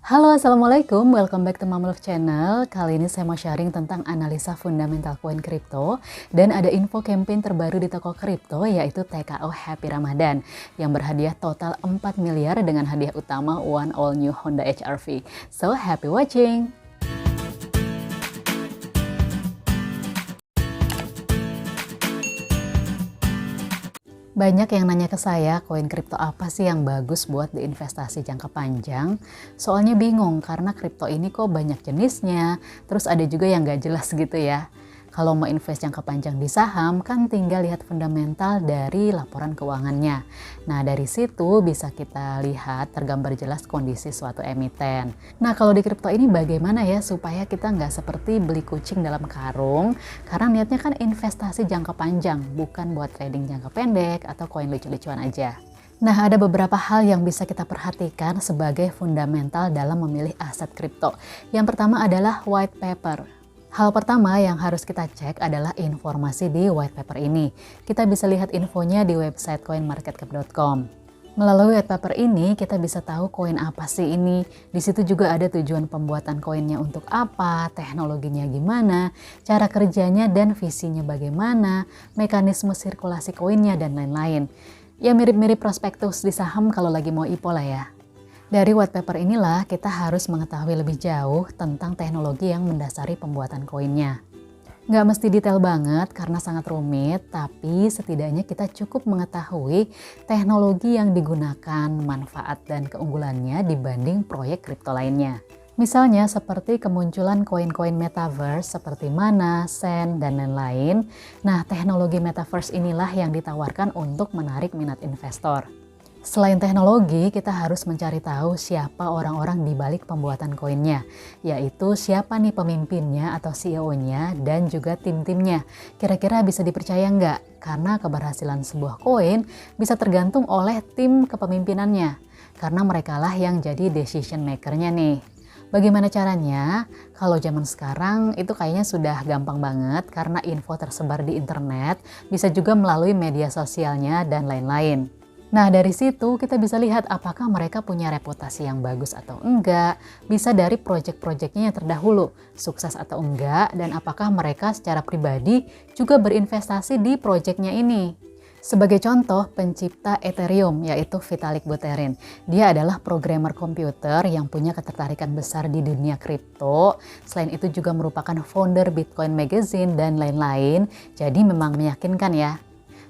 Halo, Assalamualaikum. Welcome back to Mama Love Channel. Kali ini saya mau sharing tentang analisa fundamental koin kripto. Dan ada info campaign terbaru di toko kripto, yaitu TKO Happy Ramadan, yang berhadiah total 4 miliar dengan hadiah utama One All New Honda HR-V. So, happy watching! Banyak yang nanya ke saya, koin kripto apa sih yang bagus buat diinvestasi jangka panjang? Soalnya bingung karena kripto ini kok banyak jenisnya, terus ada juga yang gak jelas gitu ya. Kalau mau invest jangka panjang di saham kan tinggal lihat fundamental dari laporan keuangannya. Nah dari situ bisa kita lihat tergambar jelas kondisi suatu emiten. Nah kalau di kripto ini bagaimana ya supaya kita nggak seperti beli kucing dalam karung? Karena niatnya kan investasi jangka panjang, bukan buat trading jangka pendek atau koin lucu-lucuan aja. Nah, ada beberapa hal yang bisa kita perhatikan sebagai fundamental dalam memilih aset kripto. Yang pertama adalah white paper. Hal pertama yang harus kita cek adalah informasi di white paper ini. Kita bisa lihat infonya di website coinmarketcap.com. Melalui white paper ini kita bisa tahu koin apa sih ini. Di situ juga ada tujuan pembuatan koinnya untuk apa, teknologinya gimana, cara kerjanya dan visinya bagaimana, mekanisme sirkulasi koinnya dan lain-lain. Ya mirip-mirip prospektus di saham kalau lagi mau IPO lah ya. Dari white paper inilah kita harus mengetahui lebih jauh tentang teknologi yang mendasari pembuatan koinnya. Nggak mesti detail banget karena sangat rumit, tapi setidaknya kita cukup mengetahui teknologi yang digunakan, manfaat dan keunggulannya dibanding proyek kripto lainnya. Misalnya seperti kemunculan koin-koin metaverse seperti Mana, Sen, dan lain-lain. Nah, teknologi metaverse inilah yang ditawarkan untuk menarik minat investor. Selain teknologi, kita harus mencari tahu siapa orang-orang di balik pembuatan koinnya, yaitu siapa nih pemimpinnya atau CEO-nya dan juga tim-timnya. Kira-kira bisa dipercaya nggak? Karena keberhasilan sebuah koin bisa tergantung oleh tim kepemimpinannya, karena merekalah yang jadi decision maker-nya nih. Bagaimana caranya? Kalau zaman sekarang itu kayaknya sudah gampang banget karena info tersebar di internet, bisa juga melalui media sosialnya dan lain-lain. Nah dari situ kita bisa lihat apakah mereka punya reputasi yang bagus atau enggak, bisa dari proyek-proyeknya yang terdahulu, sukses atau enggak, dan apakah mereka secara pribadi juga berinvestasi di proyeknya ini. Sebagai contoh, pencipta Ethereum yaitu Vitalik Buterin. Dia adalah programmer komputer yang punya ketertarikan besar di dunia kripto. Selain itu juga merupakan founder Bitcoin Magazine dan lain-lain, jadi memang meyakinkan ya.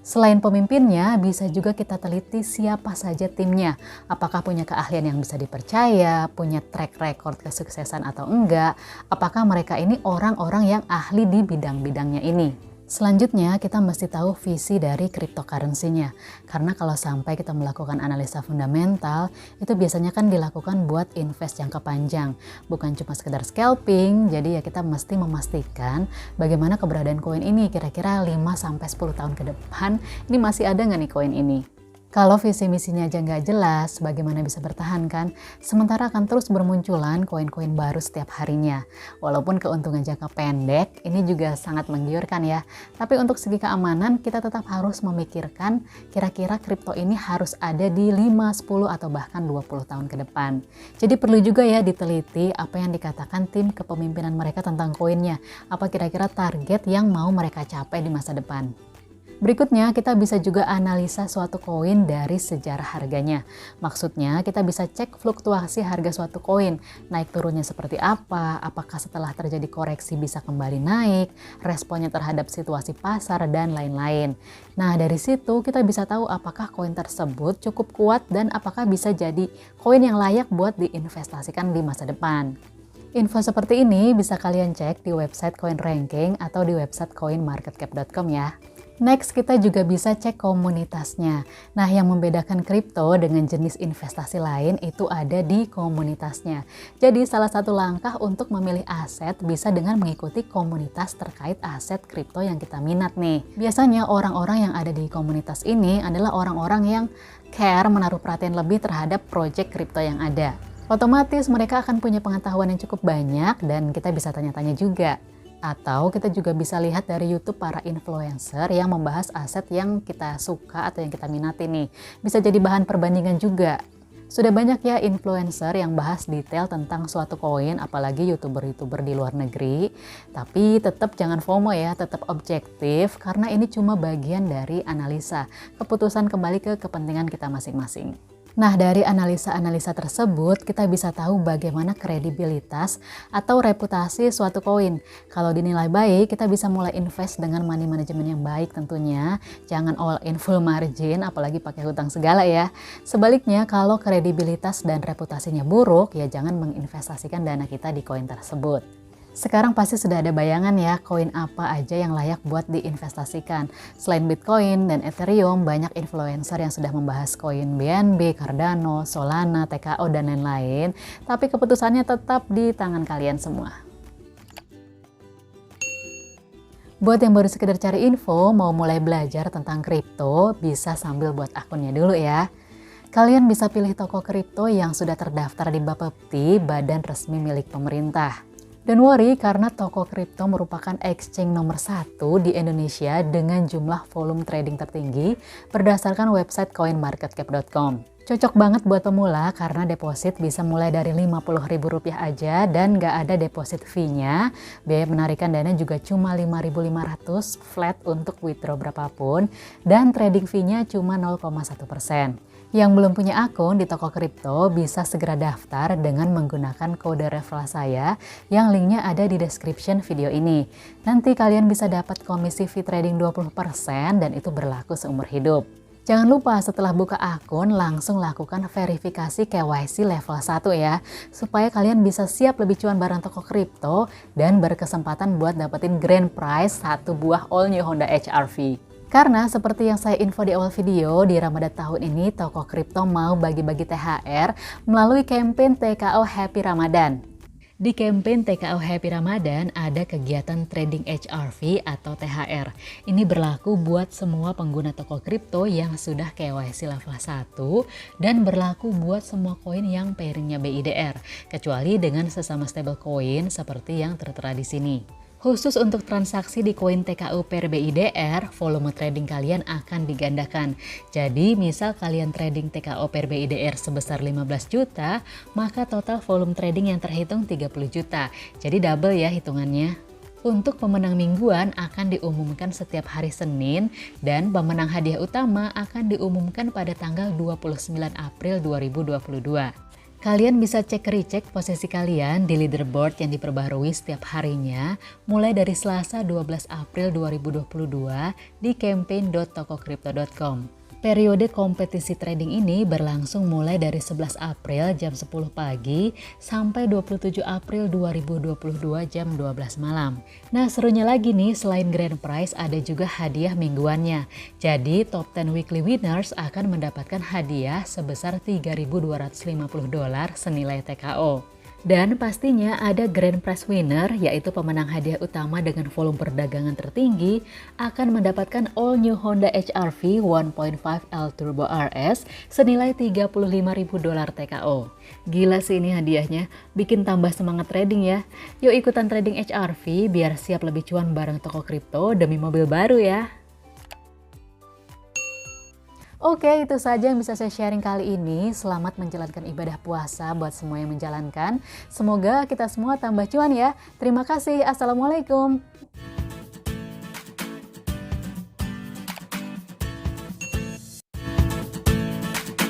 Selain pemimpinnya, bisa juga kita teliti siapa saja timnya. Apakah punya keahlian yang bisa dipercaya, punya track record kesuksesan atau enggak. Apakah mereka ini orang-orang yang ahli di bidang-bidangnya ini. Selanjutnya, kita mesti tahu visi dari cryptocurrency-nya. Karena kalau sampai kita melakukan analisa fundamental, itu biasanya kan dilakukan buat invest jangka panjang. Bukan cuma sekedar scalping, jadi ya kita mesti memastikan bagaimana keberadaan koin ini kira-kira 5-10 tahun ke depan, ini masih ada nggak nih koin ini? Kalau visi misinya aja nggak jelas, bagaimana bisa bertahan kan? Sementara akan terus bermunculan koin-koin baru setiap harinya. Walaupun keuntungan jangka pendek ini juga sangat menggiurkan ya. Tapi untuk segi keamanan kita tetap harus memikirkan kira-kira kripto ini harus ada di 5, 10 atau bahkan 20 tahun ke depan. Jadi perlu juga ya diteliti apa yang dikatakan tim kepemimpinan mereka tentang koinnya. Apa kira-kira target yang mau mereka capai di masa depan. Berikutnya, kita bisa juga analisa suatu koin dari sejarah harganya. Maksudnya, kita bisa cek fluktuasi harga suatu koin, naik turunnya seperti apa, apakah setelah terjadi koreksi bisa kembali naik, responnya terhadap situasi pasar, dan lain-lain. Nah, dari situ kita bisa tahu apakah koin tersebut cukup kuat dan apakah bisa jadi koin yang layak buat diinvestasikan di masa depan. Info seperti ini bisa kalian cek di website Coin Ranking atau di website coinmarketcap.com ya. Next, kita juga bisa cek komunitasnya. Nah, yang membedakan kripto dengan jenis investasi lain itu ada di komunitasnya. Jadi, salah satu langkah untuk memilih aset bisa dengan mengikuti komunitas terkait aset kripto yang kita minat nih. Biasanya orang-orang yang ada di komunitas ini adalah orang-orang yang care, menaruh perhatian lebih terhadap proyek kripto yang ada. Otomatis mereka akan punya pengetahuan yang cukup banyak dan kita bisa tanya-tanya juga. Atau kita juga bisa lihat dari YouTube para influencer yang membahas aset yang kita suka atau yang kita minati nih. Bisa jadi bahan perbandingan juga. Sudah banyak ya influencer yang bahas detail tentang suatu koin, apalagi YouTuber-YouTuber di luar negeri. Tapi tetap jangan FOMO ya, tetap objektif karena ini cuma bagian dari analisa. Keputusan kembali ke kepentingan kita masing-masing. Nah, dari analisa-analisa tersebut, kita bisa tahu bagaimana kredibilitas atau reputasi suatu koin. Kalau dinilai baik, kita bisa mulai invest dengan money management yang baik tentunya. Jangan all in full margin, apalagi pakai hutang segala ya. Sebaliknya, kalau kredibilitas dan reputasinya buruk, ya jangan menginvestasikan dana kita di koin tersebut. Sekarang pasti sudah ada bayangan ya koin apa aja yang layak buat diinvestasikan. Selain Bitcoin dan Ethereum, banyak influencer yang sudah membahas koin BNB, Cardano, Solana, TKO, dan lain-lain. Tapi keputusannya tetap di tangan kalian semua. Buat yang baru sekedar cari info, mau mulai belajar tentang kripto, bisa sambil buat akunnya dulu ya. Kalian bisa pilih toko kripto yang sudah terdaftar di Bapepti, badan resmi milik pemerintah. Don't worry karena toko kripto merupakan exchange nomor 1 di Indonesia dengan jumlah volume trading tertinggi berdasarkan website coinmarketcap.com. Cocok banget buat pemula karena deposit bisa mulai dari Rp50.000 aja dan nggak ada deposit fee-nya. Biaya menarikan dana juga cuma Rp5.500 flat untuk withdraw berapapun dan trading fee-nya cuma 0,1%. Yang belum punya akun di toko kripto bisa segera daftar dengan menggunakan kode referral saya yang linknya ada di description video ini. Nanti kalian bisa dapat komisi fee trading 20% dan itu berlaku seumur hidup. Jangan lupa setelah buka akun langsung lakukan verifikasi KYC level 1 ya, supaya kalian bisa siap lebih cuan bareng toko kripto dan berkesempatan buat dapetin grand prize 1 buah all new Honda HR-V. Karena seperti yang saya info di awal video, di Ramadan tahun ini toko kripto mau bagi-bagi THR melalui campaign TKO Happy Ramadan. Di campaign TKO Happy Ramadan ada kegiatan trading HRV atau THR. Ini berlaku buat semua pengguna toko kripto yang sudah KYC level 1 dan berlaku buat semua koin yang pairingnya BIDR, kecuali dengan sesama stablecoin seperti yang tertera di sini. Khusus untuk transaksi di koin TKO per BIDR, volume trading kalian akan digandakan. Jadi misal kalian trading TKO per BIDR sebesar 15 juta, maka total volume trading yang terhitung 30 juta. Jadi double ya hitungannya. Untuk pemenang mingguan akan diumumkan setiap hari Senin dan pemenang hadiah utama akan diumumkan pada tanggal 29 April 2022. Kalian bisa cek-recek posisi kalian di leaderboard yang diperbarui setiap harinya mulai dari Selasa 12 April 2022 di campaign.tokokripto.com. Periode kompetisi trading ini berlangsung mulai dari 11 April jam 10 pagi sampai 27 April 2022 jam 12 malam. Nah serunya lagi nih, selain grand prize ada juga hadiah mingguannya. Jadi top 10 weekly winners akan mendapatkan hadiah sebesar $3.250 senilai TKO. Dan pastinya ada grand prize winner, yaitu pemenang hadiah utama dengan volume perdagangan tertinggi akan mendapatkan all new Honda HR-V 1.5L Turbo RS senilai $35.000 TKO. Gila sih ini hadiahnya, bikin tambah semangat trading ya. Yuk ikutan trading HR-V biar siap lebih cuan bareng toko kripto demi mobil baru ya. Oke, itu saja yang bisa saya sharing kali ini. Selamat menjalankan ibadah puasa buat semua yang menjalankan. Semoga kita semua tambah cuan ya. Terima kasih. Assalamualaikum.